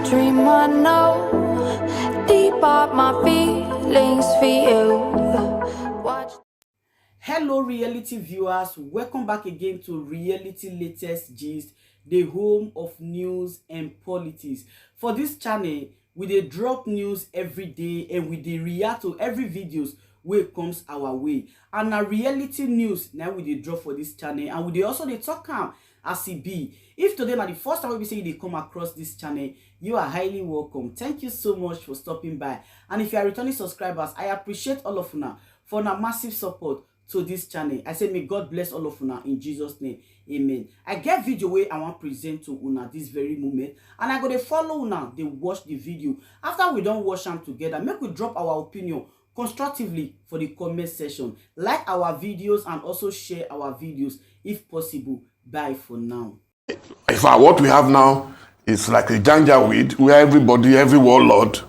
dream I know, deep up my feelings for you. Watch. Hello reality viewers, welcome back again to Reality Latest Gist, the home of news and politics. For this channel, we dey drop news every day and we dey react to every videos wey comes our way. And na reality news now we dey drop for this channel, and we dey also dey talk am as e be. If today na the first time we say you dey come across this channel, you are highly welcome. Thank you so much for stopping by. And if you are returning subscribers, I appreciate all of una for una massive support to this channel. I say may God bless all of una in Jesus name, amen. I get video wey I want present to una this very moment, and I go dey follow una dey watch the video. After we don watch am together, make we drop our opinion constructively for the comment section. Like our videos and also share our videos if possible. Bye for now. In fact, what we have now is like a janjaweed where every warlord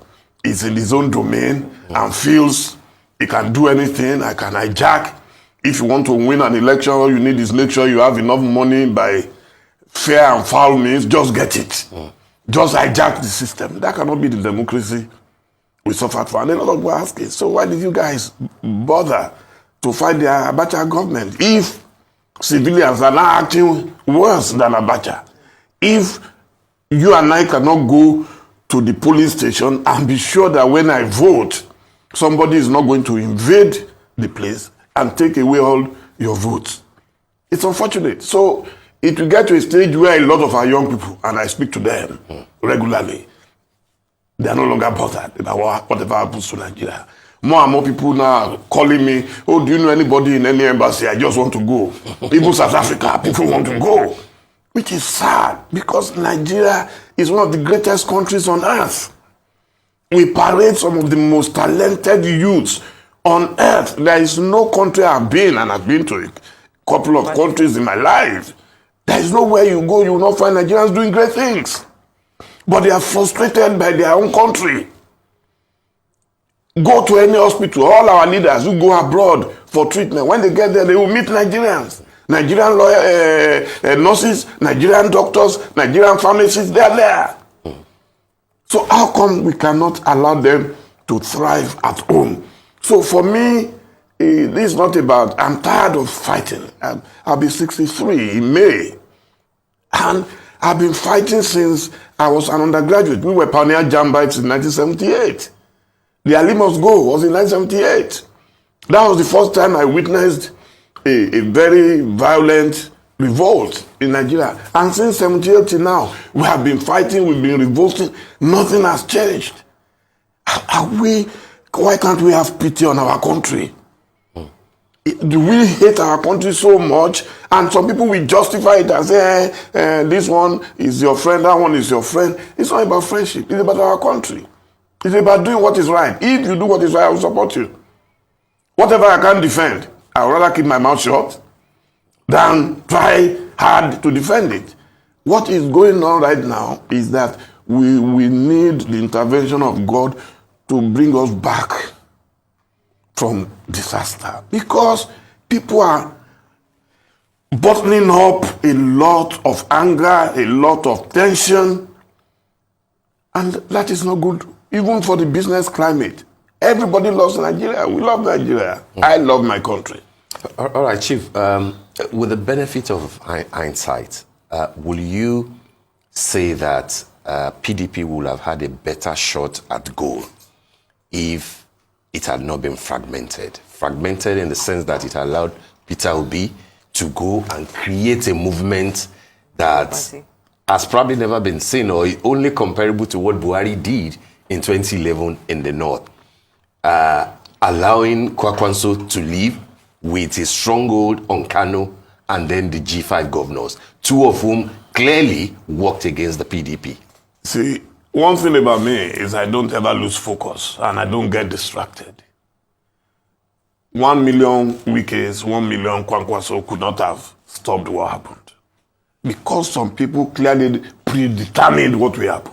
is in his own domain and feels he can do anything. I can hijack. If you want to win an election, all you need is make sure you have enough money by fair and foul means. Just get it. Just hijack the system. That cannot be the democracy we suffered for. And a lot of people are asking, so why did you guys bother to fight the Abacha government if civilians are now acting worse than Abacha? If you and I cannot go to the polling station and be sure that when I vote, somebody is not going to invade the place and take away all your votes. It's unfortunate. So it will get to a stage where a lot of our young people, and I speak to them regularly, they are no longer bothered about whatever happens to Nigeria. More and more people now calling me, oh, do you know anybody in any embassy? I just want to go. Even South Africa, people want to go. Which is sad, because Nigeria is one of the greatest countries on earth. We parade some of the most talented youths on earth. There is no country I've been, and I've been to a couple of countries in my life. There is nowhere you go, you will not find Nigerians doing great things. But they are frustrated by their own country. Go to any hospital, all our leaders who go abroad for treatment, when they get there, they will meet Nigerians. Nigerian nurses, Nigerian doctors, Nigerian pharmacists, they are there. So how come we cannot allow them to thrive at home? So for me, this is not about, I'm tired of fighting. I'll be 63 in May. And I've been fighting since I was an undergraduate. We were pioneer Jambites in 1978. The Ali Must Go was in 1978. That was the first time I witnessed a very violent revolt in Nigeria. And since 78 till now, we have been fighting, we've been revolting. Nothing has changed. Why can't we have pity on our country? Do we hate our country so much? And some people will justify it and say, this one is your friend, that one is your friend. It's not about friendship. It's about our country. It's about doing what is right. If you do what is right, I will support you. Whatever I can defend, I would rather keep my mouth shut than try hard to defend it. What is going on right now is that we need the intervention of God to bring us back from disaster, because people are bottling up a lot of anger, a lot of tension, and that is not good, even for the business climate. Everybody loves Nigeria. We love Nigeria. I love my country. All right, Chief. With the benefit of hindsight, will you say that PDP would have had a better shot at goal if it had not been fragmented? Fragmented in the sense that it allowed Peter Obi to go and create a movement that has probably never been seen, or only comparable to what Buhari did in 2011 in the north. Allowing Kwakwanso to leave with his stronghold on Kano and then the G5 governors, two of whom clearly worked against the PDP. See, one thing about me is I don't ever lose focus and I don't get distracted. 1 million Wikis, 1 million Kwankwaso could not have stopped what happened, because some people clearly predetermined what will happen.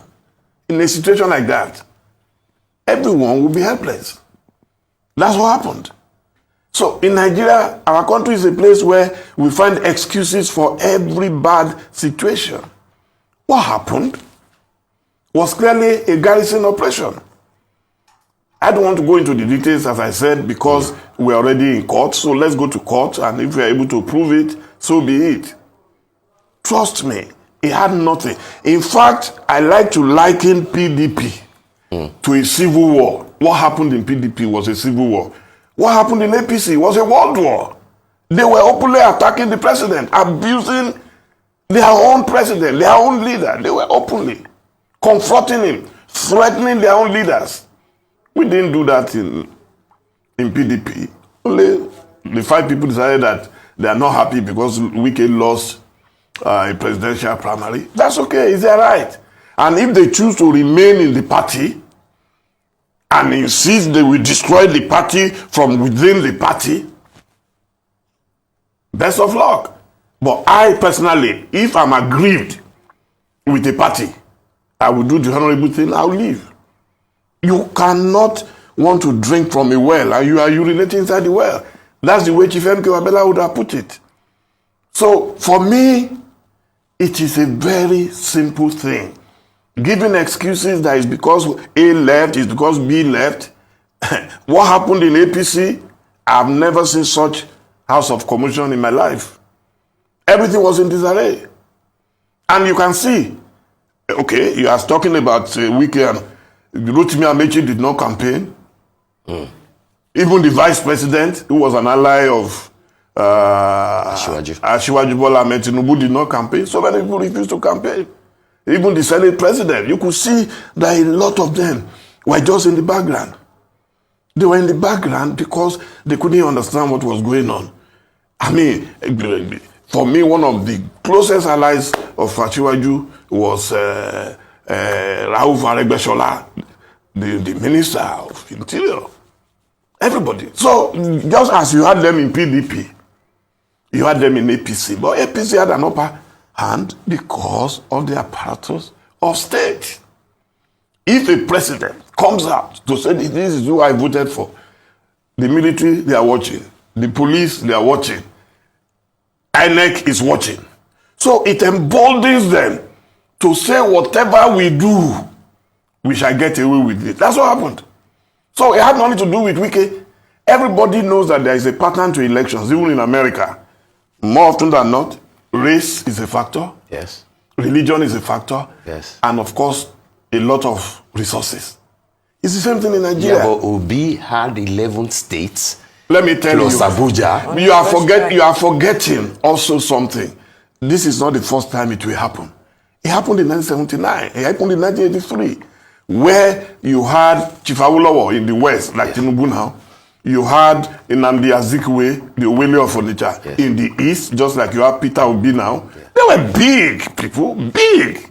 In a situation like that, everyone will be helpless. That's what happened. So in Nigeria, our country is a place where we find excuses for every bad situation. What happened? was clearly a garrison operation. I don't want to go into the details, as I said, because we're already in court. So let's go to court, and if we're able to prove it, so be it. Trust me, it had nothing. In fact, I like to liken PDP to a civil war. What happened in PDP was a civil war. What happened in APC was a world war. They were openly attacking the president, abusing their own president, their own leader. They were openly confronting him, threatening their own leaders. We didn't do that in PDP. Only the 5 people decided that they are not happy because Wike lost a presidential primary. That's okay, it's their right. And if they choose to remain in the party and insist they will destroy the party from within the party, best of luck. But I personally, if I'm aggrieved with a party, I will do the honorable thing, I'll leave. You cannot want to drink from a well and you are urinating inside the well. That's the way Chief MK Wabella would have put it. So for me, it is a very simple thing. Giving excuses that is because A left, is because B left. What happened in APC? I've never seen such house of commotion in my life. Everything was in disarray. And you can see, okay, you are talking about Wike and Rotimi Amechi did not campaign. Even the vice president, who was an ally of Asiwaju Bola Ahmed Tinubu, did not campaign. So many people refused to campaign. Even the Senate president, you could see that a lot of them were just in the background. They were in the background because they couldn't understand what was going on. I mean, for me, one of the closest allies of Asiwaju was Rauf Aregbesola, the minister of Interior. Everybody. So just as you had them in PDP, you had them in APC. But APC had an upper hand because of the apparatus of state. If a president comes out to say this is who I voted for, the military, they are watching. The police, they are watching. INEC is watching. So it emboldens them to say whatever we do, we shall get away with it. That's what happened. So it had nothing to do with Wike. Everybody knows that there is a pattern to elections, even in America. More often than not, race is a factor. Yes. Religion is a factor. Yes. And of course, a lot of resources. It's the same thing in Nigeria. Yeah, but Obi had 11 states. Let me tell you. Plus Abuja. You are forgetting also something. This is not the first time it will happen. It happened in 1979. It happened in 1983. Where you had Chief Awolowo in the west, like Tinubu now. You had Nnamdi Azikiwe, the Owele of Onitsha, in the east, just like you have Peter Obi now. They were big people, big,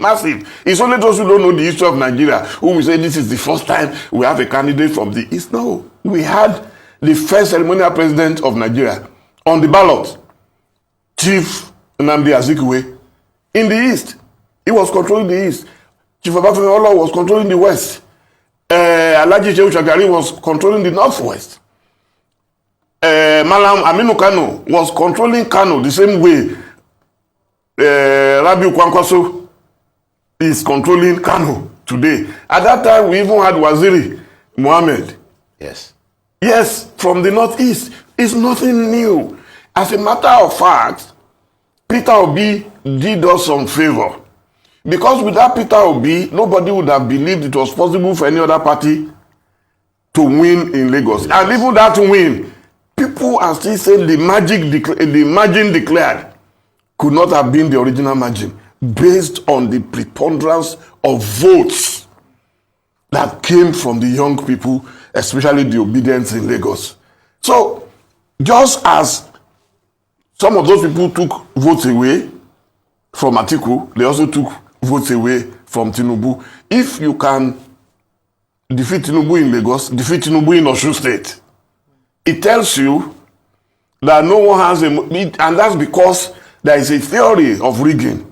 massive. It's only those who don't know the history of Nigeria who will say this is the first time we have a candidate from the east. No, we had the first ceremonial president of Nigeria on the ballot, Chief Nnamdi Azikiwe, in the east. He was controlling the east. Chief Obafemi Awolowo was controlling the west. Alhaji Shehu Shagari was controlling the northwest. Malam Aminu Kano was controlling Kano the same way Rabiu Kwankwaso is controlling Kano today. At that time, we even had Waziri Mohammed. Yes. Yes, from the northeast. It's nothing new. As a matter of fact, Peter Obi did us some favor. Because without Peter Obi, nobody would have believed it was possible for any other party to win in Lagos. And even that win, people are still saying the margin declared could not have been the original margin based on the preponderance of votes that came from the young people, especially the obedience in Lagos. So, just as some of those people took votes away from Atiku, they also took votes away from Tinubu. If you can defeat Tinubu in Lagos, defeat Tinubu in Osun State, it tells you that no one has and that's because there is a theory of rigging.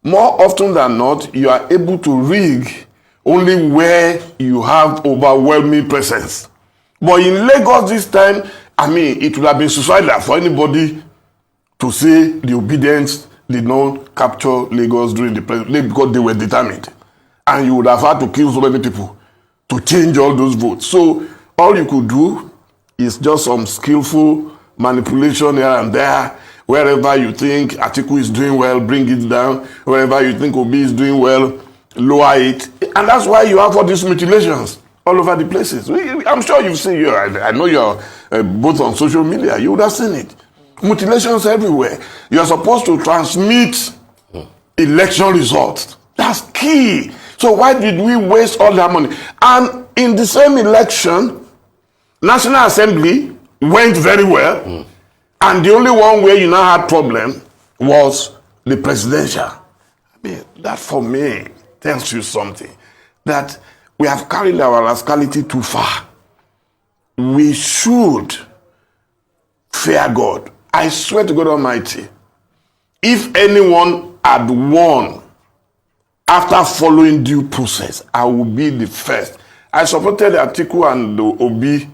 More often than not, you are able to rig only where you have overwhelming presence. But in Lagos this time, I mean, it would have been suicidal for anybody to say the obedience did not capture Lagos during the president because they were determined. and you would have had to kill so many people to change all those votes. So all you could do is just some skillful manipulation here and there. Wherever you think Atiku is doing well, bring it down. Wherever you think Obi is doing well, lower it. And that's why you have all these mutilations all over the places. I'm sure you've seen it. I know you're both on social media. You would have seen it. Mutilations everywhere. You're supposed to transmit election results. That's key. So why did we waste all that money? And in the same election, National Assembly went very well. And the only one where you now had problem was the presidential. I mean, that for me tells you something. That we have carried our rascality too far. We should fear God. I swear to God Almighty, if anyone had won after following due process, I will be the first. I supported Atiku and Obi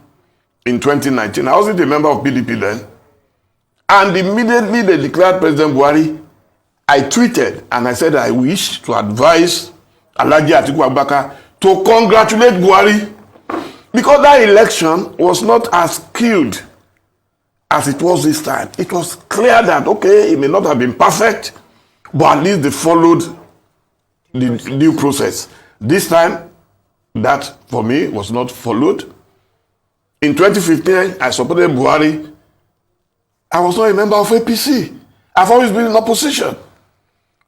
in 2019. I wasn't a member of PDP then. And immediately they declared President Buhari. I tweeted and I said I wish to advise Alhaji Atiku Abubakar to congratulate Buhari, because that election was not as skewed as it was this time. It was clear that, okay, it may not have been perfect, but at least they followed the due process. This time, that for me was not followed. In 2015, I supported Buhari. I was not a member of APC. I've always been in opposition.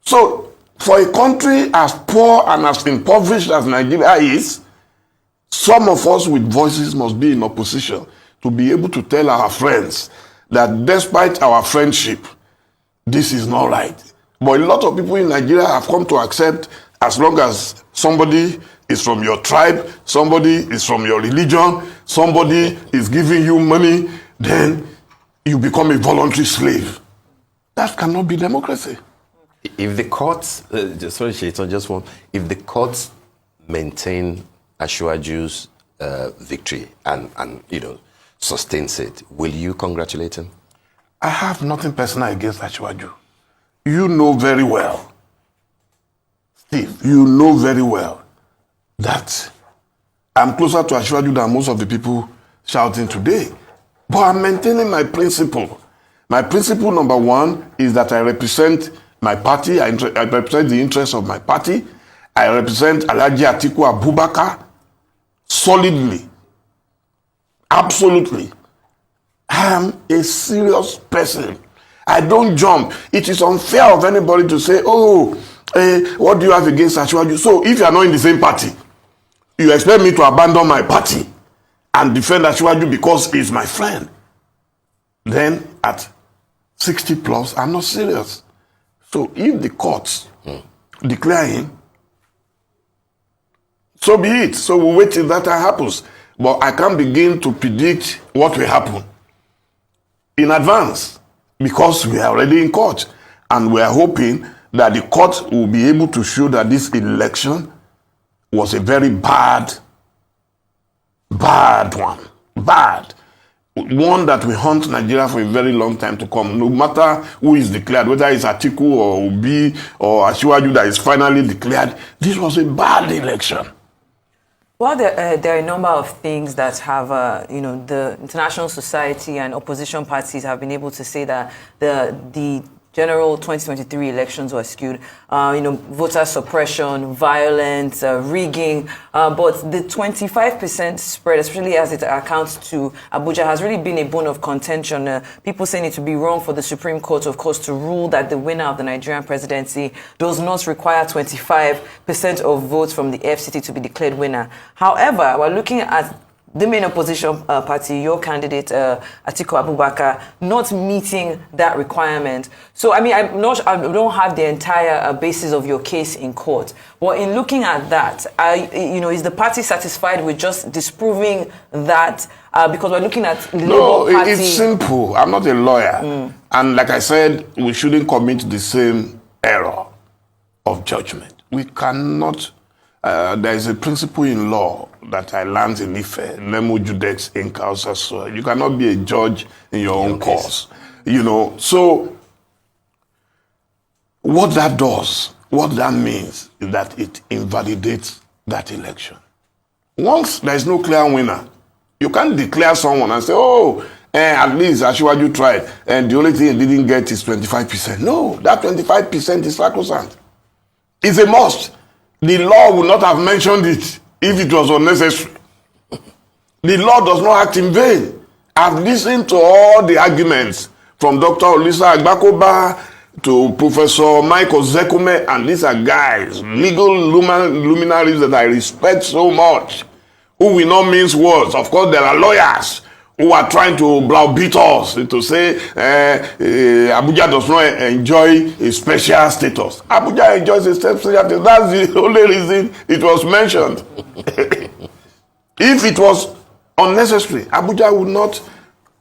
So, for a country as poor and as impoverished as Nigeria is, some of us with voices must be in opposition to be able to tell our friends that despite our friendship, this is not right. But a lot of people in Nigeria have come to accept, as long as somebody is from your tribe, somebody is from your religion, somebody is giving you money, then you become a voluntary slave. That cannot be democracy. If the courts, sorry, Shaitan, just one. If the courts maintain Asiwaju's victory and sustains it, will you congratulate him? I have nothing personal against Asiwaju. You know very well, Steve, you know very well that I'm closer to Asiwaju than most of the people shouting today. But I'm maintaining my principle. My principle number one is that I represent my party. I represent the interests of my party. I represent Alhaji Atiku Abubakar solidly. Absolutely. I am a serious person. I don't jump. It is unfair of anybody to say, what do you have against Asiwaju? So if you are not in the same party, you expect me to abandon my party and defend Asiwaju because he's my friend. Then at 60 plus, I'm not serious. So if the courts declare him, so be it. So we'll wait till that happens. But I can't begin to predict what will happen in advance because we are already in court. And we are hoping that the court will be able to show that this election was a very bad one. Bad. One that will haunt Nigeria for a very long time to come. No matter who is declared, whether it's Atiku or Obi or Asiwaju that is finally declared, this was a bad election. Well, there are a number of things that have, the international society and opposition parties have been able to say that the general 2023 elections were skewed, voter suppression, violence, rigging, but the 25% spread, especially as it accounts to Abuja, has really been a bone of contention. People saying it would be wrong for the Supreme Court, of course, to rule that the winner of the Nigerian presidency does not require 25% of votes from the FCT to be declared winner. However, we're looking at the main opposition party, your candidate, Atiku Abubakar, not meeting that requirement. So, I don't have the entire basis of your case in court. But in looking at that, is the party satisfied with just disproving that? Because we're looking at the Labour Party. It's simple. I'm not a lawyer. And like I said, we shouldn't commit the same error of judgment. We cannot. There is a principle in law that I learned in Ife, Nemo Judex in causa sua. You cannot be a judge in your own cause. So what that does, what that means is that it invalidates that election. Once there is no clear winner, you can't declare someone and say, oh, at least Asiwaju tried, and the only thing he didn't get is 25%. No, that 25% is sacrosanct. It's a must. The law would not have mentioned it if it was unnecessary. The law does not act in vain. I've listened to all the arguments from Dr. Olisa Agbakoba to Professor Michael Zekume, and these are guys, legal luminaries that I respect so much, who will not mince words. Of course, there are lawyers who are trying to browbeat us to say Abuja does not enjoy a special status. Abuja enjoys a special status. That's the only reason it was mentioned. If it was unnecessary, Abuja would not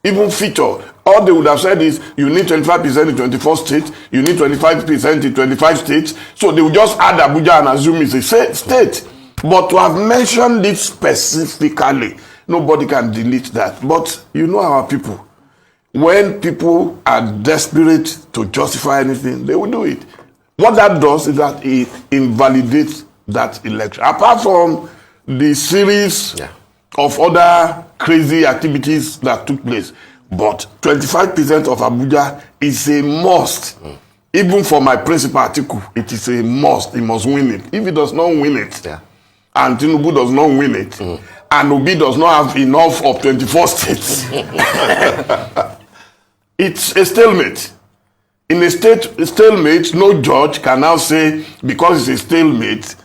even feature. All they would have said is, you need 25% in 24 states, you need 25% in 25 states. So they would just add Abuja and assume it's a state. But to have mentioned it specifically, nobody can delete that. But you know our people. When people are desperate to justify anything, they will do it. What that does is that it invalidates that election. Apart from the series of other crazy activities that took place. But 25% of Abuja is a must. Even for my principal article, it is a must. He must win it. If he does not win it, and Tinubu does not win it, and Obi does not have enough of 24 states, it's a stalemate. In a stalemate, no judge can now say, because it's a stalemate,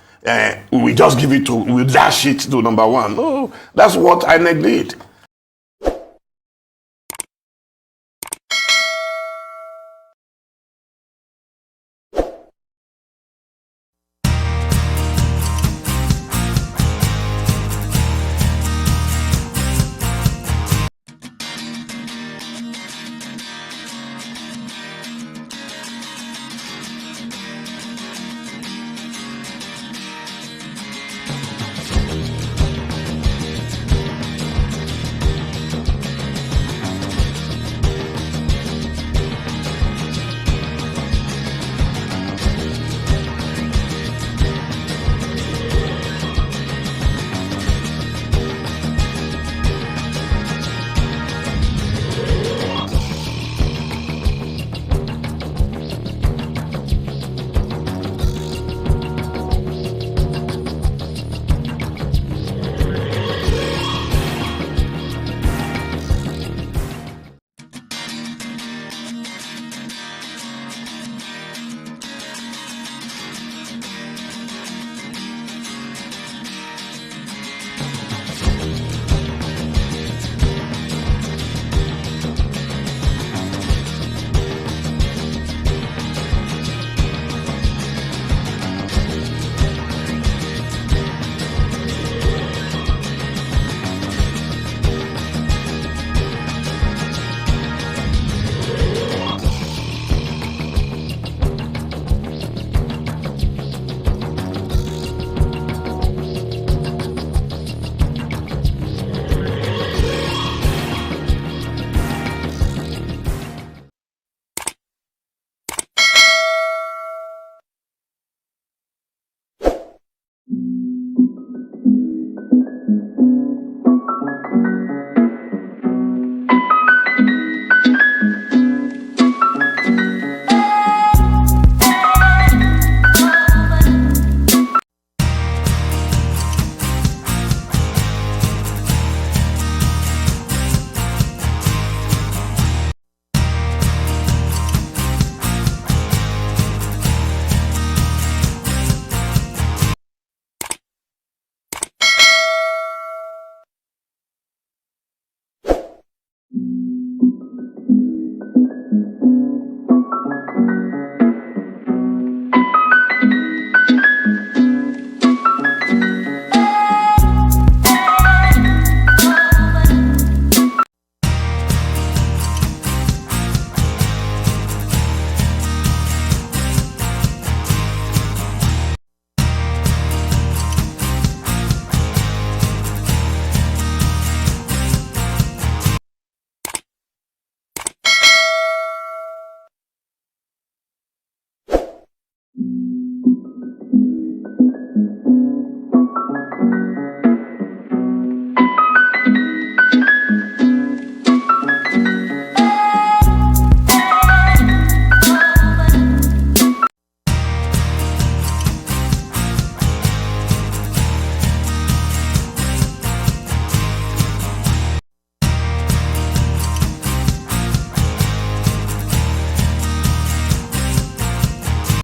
we just give it to, we dash it to number one. No, that's what INEC did.